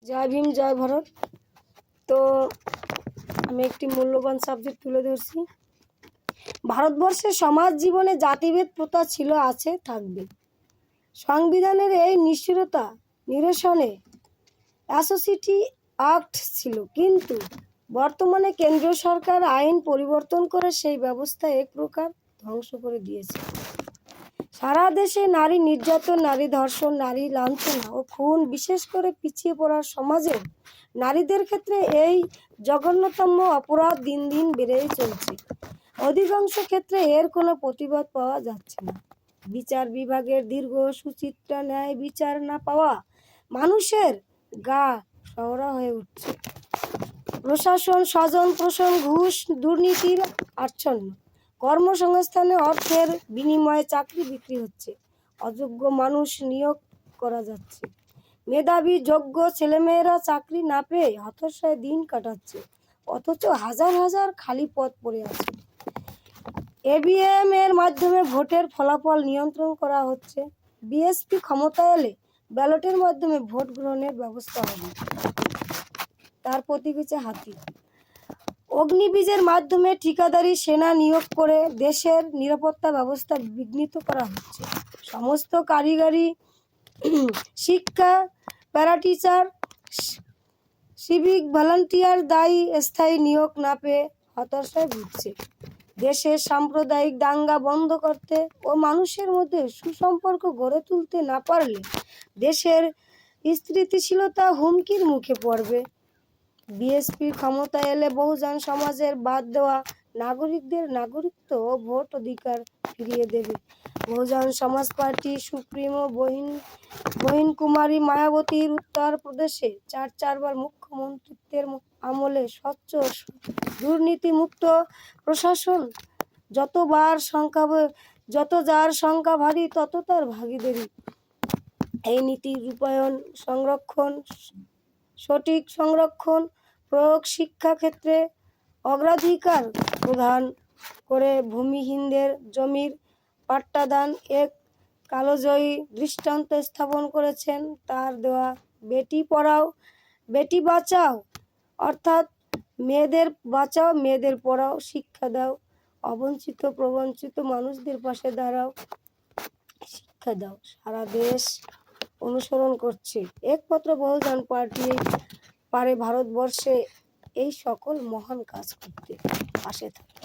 জয় ভীম, জয় ভারত। তো আমি একটি মূল্যবান সাবজেক্ট তুলে ধরছি। ভারতবর্ষের সমাজ জীবনে জাতিভেদ প্রথা ছিল, আছে, থাকবে। সংবিধানের এই নিষ্ঠুরতা নিরসনে অ্যাট্রসিটি অ্যাক্ট ছিল, কিন্তু বর্তমানে কেন্দ্রীয় সরকার আইন পরিবর্তন করে সেই ব্যবস্থা এক প্রকার ধ্বংস করে দিয়েছে। সারা দেশে নারী নির্যাতন, নারী ধর্ষণ, নারী লাঞ্ছনা ও খুন, বিশেষ করে পিছিয়ে পড়া সমাজে নারীদের ক্ষেত্রে এই জঘন্যতম অপরাধ দিন দিন বেড়েই চলছে। অধিকাংশ ক্ষেত্রে এর কোনো প্রতিবাদ পাওয়া যাচ্ছে না। বিচার বিভাগের দীর্ঘ সুচিত্রা ন্যায় বিচার না পাওয়া মানুষের গা শহরা হয়ে উঠছে। প্রশাসন স্বজন পোষণ, ঘুষ, দুর্নীতির আচ্ছন্ন। কর্মসংস্থানে অর্থের বিনিময়ে চাকরি বিক্রি হচ্ছে। অযোগ্য মানুষ নিয়োগ করা যাচ্ছে। মেধাবী যোগ্য ছেলেমেয়েরা চাকরি না পেয়ে হতাশায় দিন কাটাচ্ছে, অথচ হাজার হাজার খালি পদ পড়ে আছে। EVM এর মাধ্যমে ভোটের ফলাফল নিয়ন্ত্রণ করা হচ্ছে। বিএসপি ক্ষমতায় এলে ব্যালটের মাধ্যমে ভোট গ্রহণের ব্যবস্থা হবে। তার প্রতিবেছে হাতি। অগ্নিবীজের মাধ্যমে ঠিকাদারি সেনা নিয়োগ করে দেশের নিরাপত্তা ব্যবস্থা বিঘ্নিত করা হচ্ছে। সমস্ত কারিগরি শিক্ষা, প্যারাটিচার, সিভিক ভলান্টিয়ার দায়ী স্থায়ী নিয়োগ না পেয়ে হতাশায় ভুগছে। দেশের সাম্প্রদায়িক দাঙ্গা বন্ধ করতে ও মানুষের মধ্যে সুসম্পর্ক গড়ে তুলতে না পারলে দেশের স্থিতিশীলতা হুমকির মুখে পড়বে। বিএসপি ক্ষমতায় এলে বহুজন সমাজের বাদ দেওয়া নাগরিকদের নাগরিকত্ব ও ভোট অধিকার ফিরিয়ে দেবে। বহুজন সমাজ পার্টি সুপ্রিমো বহিন কুমারী মায়াবতীর উত্তর প্রদেশে চারবার মুখ্যমন্ত্রিত্বের আমলে স্বচ্ছ দুর্নীতিমুক্ত প্রশাসন, যত যার সংখ্যা ভারী তত তার ভাগীদারি। এই নীতির রূপায়ণ, সঠিক সংরক্ষণ, প্রয়োগ, শিক্ষা ক্ষেত্রে অগ্রাধিকার প্রদান করে ভূমিহীনদের জমির পাট্টাদান এক কালজয়ী দৃষ্টান্ত স্থাপন করেছেন। তার দেওয়া বেটি পড়াও বেটি বাঁচাও, অর্থাৎ মেয়েদের বাঁচাও মেয়েদের পড়াও, শিক্ষা দাও, অবঞ্চিত প্রবঞ্চিত মানুষদের পাশে দাঁড়াও, শিক্ষা দাও, সারা দেশ অনুসরণ করছে। একমাত্র বহুজন পার্টি পারে ভারতবর্ষে এই সকল মহান কাজ করতে। পাশে থাকে।